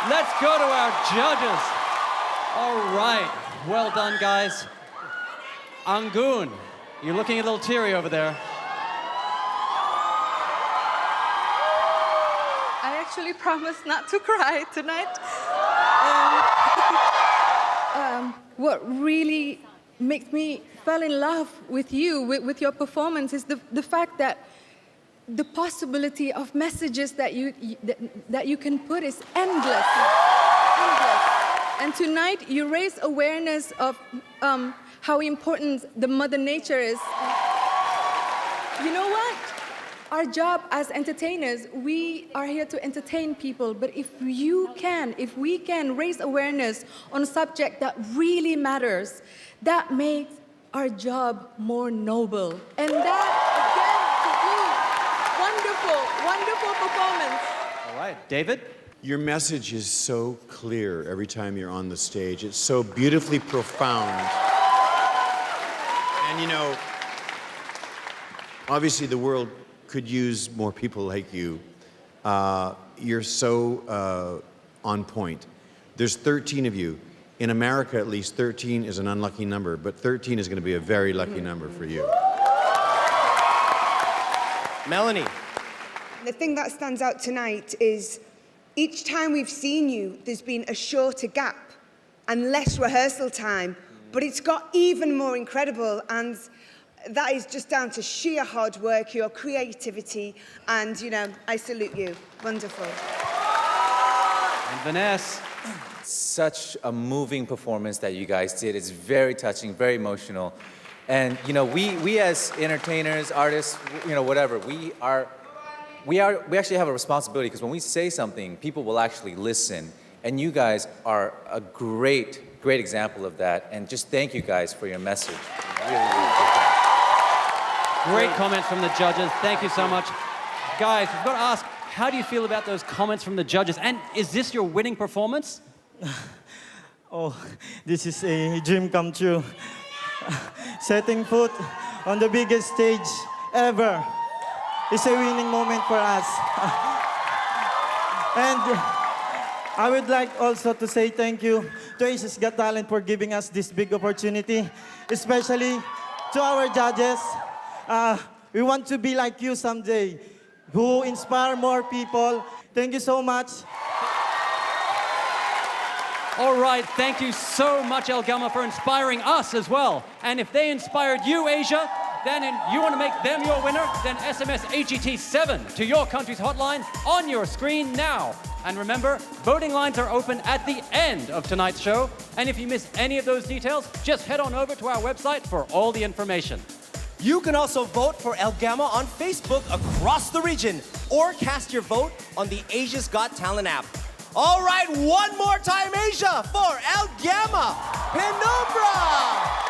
Let's go to our judges. All right. Well done, guys. Angun, you're looking a little teary over there. I actually promised not to cry tonight. What really makes me fall in love with you, with your performance, is the fact that the possibility of messages that you can put is endless. Endless. And tonight you raise awareness of how important the Mother Nature is. You know what? Our job as entertainers, we are here to entertain people, but if we can raise awareness on a subject that really matters, that makes our job more noble. And that, again, to you, wonderful performance. All right, David? Your message is so clear every time you're on the stage. It's so beautifully profound. And you know, obviously the world could use more people like you. You're so on point. There's 13 of you. In America, at least, 13 is an unlucky number, but 13 is going to be a very lucky number for you. Melanie. The thing that stands out tonight is each time we've seen you, there's been a shorter gap and less rehearsal time, but it's got even more incredible, and that is just down to sheer hard work, your creativity, and, you know, I salute you. Wonderful. And Vanessa. Such a moving performance that you guys did. It's very touching, very emotional. And, you know, we as entertainers, artists, you know, whatever, we actually have a responsibility, because when we say something, people will actually listen. And you guys are a great example of that. And just thank you guys for your message. Really, really good. Great comments from the judges. Thank you so much. Guys, we've got to ask, how do you feel about those comments from the judges? And is this your winning performance? Oh, this is a dream come true. Setting foot on the biggest stage ever is a winning moment for us. And I would like also to say thank you to Asia's Got Talent for giving us this big opportunity, especially to our judges. We want to be like you someday, who inspire more people. Thank you so much. All right, thank you so much, El Gamma, for inspiring us as well. And if they inspired you, Asia, then you want to make them your winner, then SMS AGT7 to your country's hotline on your screen now. And remember, voting lines are open at the end of tonight's show. And if you miss any of those details, just head on over to our website for all the information. You can also vote for El Gamma on Facebook across the region, or cast your vote on the Asia's Got Talent app. All right, one more time, Asia, for El Gamma, Penumbra!